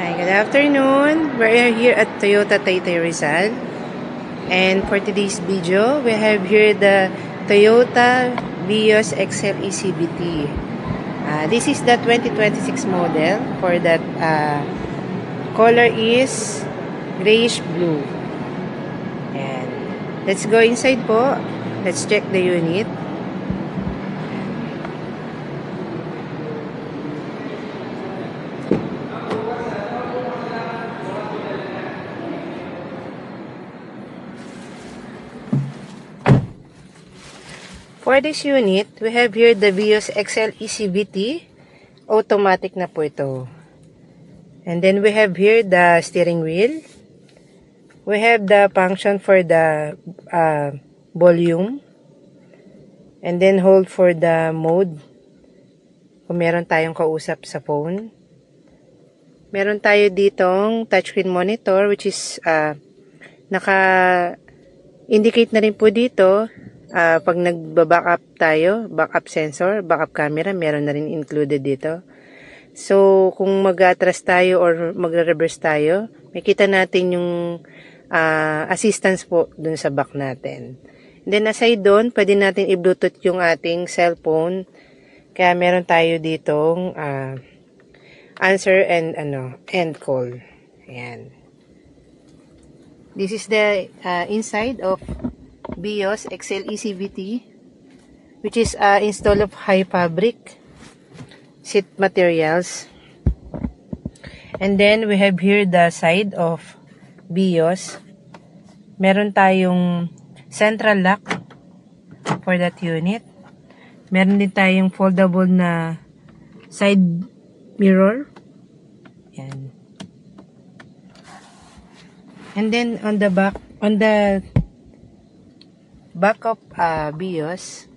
Hi, good afternoon. We're here at Toyota Taytay Rizal. And for today's video, we have here the Toyota Vios XL ECVT. This is the 2026 model. For that color is grayish blue. And let's go inside po. Let's check the unit. For this unit, we have here the Vios XL ECVT. Automatic na po ito. And then we have here the steering wheel. We have the function for the volume. And then hold for the mode. Kung meron tayong kausap sa phone. Meron tayo ditong touchscreen monitor which is naka-indicate na rin po dito. Pag nagba-backup tayo, backup sensor, backup camera, meron na rin included dito. So, kung mag-atras tayo or magre-reverse tayo, makita natin yung assistance po dun sa back natin. And then, aside doon, pwede natin i-bluetooth yung ating cellphone. Kaya meron tayo ditong answer and end call. Ayan. This is the inside of Vios XL ECVT, which is install of high fabric seat materials. And then we have here the side of Vios. Meron tayong central lock for that unit. Meron din tayong foldable na side mirror. Yan. And then on the back of Vios,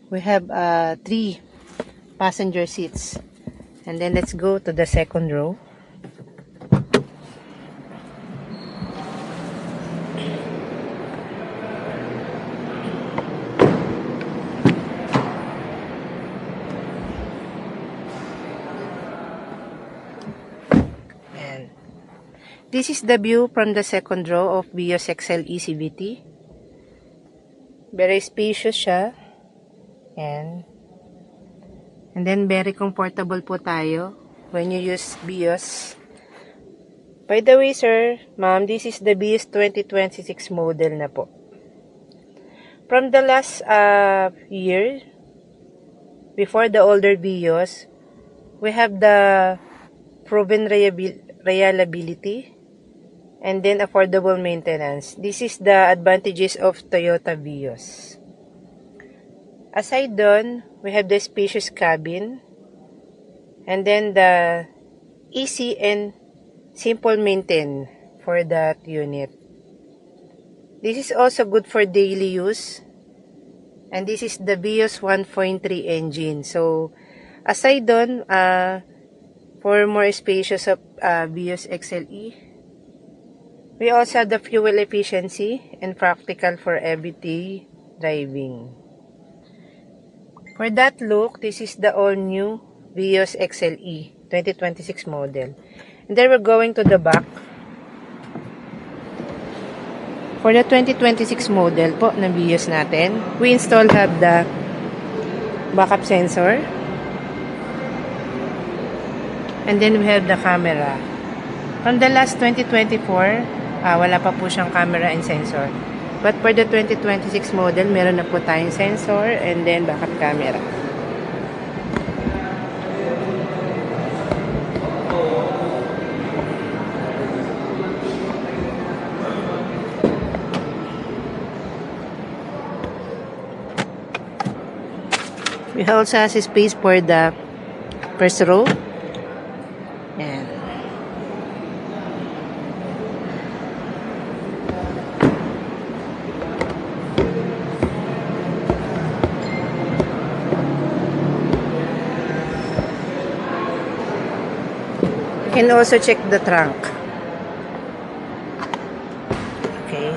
we have 3 passenger seats. And then let's go to the second row. And this is the view from the second row of Vios XL ECVT. Very spacious siya. And then very comfortable po tayo when you use Vios. By the way, sir, ma'am, this is the Vios 2026 model na po. From the last year, before the older Vios, we have the proven reliability and then affordable maintenance. This is the advantages of Toyota Vios. Aside doon, we have the spacious cabin. And then the easy and simple maintain for that unit. This is also good for daily use. And this is the Vios 1.3 engine. So, aside doon, for more spacious of Vios XLE, we also have the fuel efficiency and practical for everyday driving. For that look, this is the all-new Vios XLE 2026 model. And then we're going to the back. For the 2026 model po ng Vios natin, we installed have the backup sensor. And then we have the camera. From the last 2024, wala pa po siyang camera and sensor. But for the 2026 model, meron na po tayong sensor and then backup camera. We also have space for the first row. And you can also check the trunk. Okay.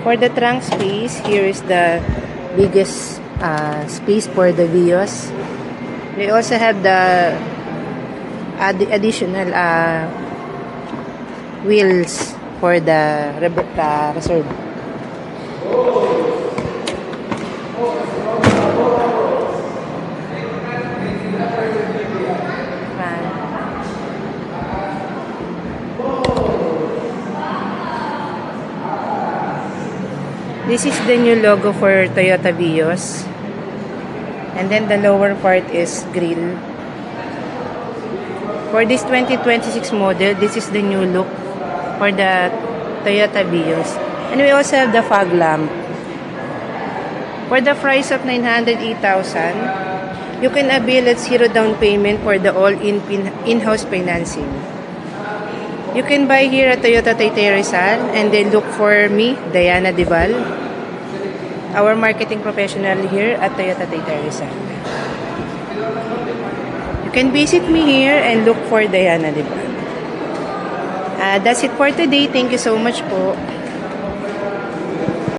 For the trunk space, here is the biggest space for the Vios. We also have the additional wheels for the reserve. This is the new logo for Toyota Vios. And then the lower part is grille. For this 2026 model, this is the new look for the Toyota Vios. And we also have the fog lamp. For the price of 908,000, you can avail at zero down payment for the all-in in-house financing. You can buy here at Toyota Taytay Rizal and then look for me, Diana Dibal, our marketing professional here at Toyota Taytay Rizal. You can visit me here and look for Diana Dibal. That's it for today. Thank you so much po.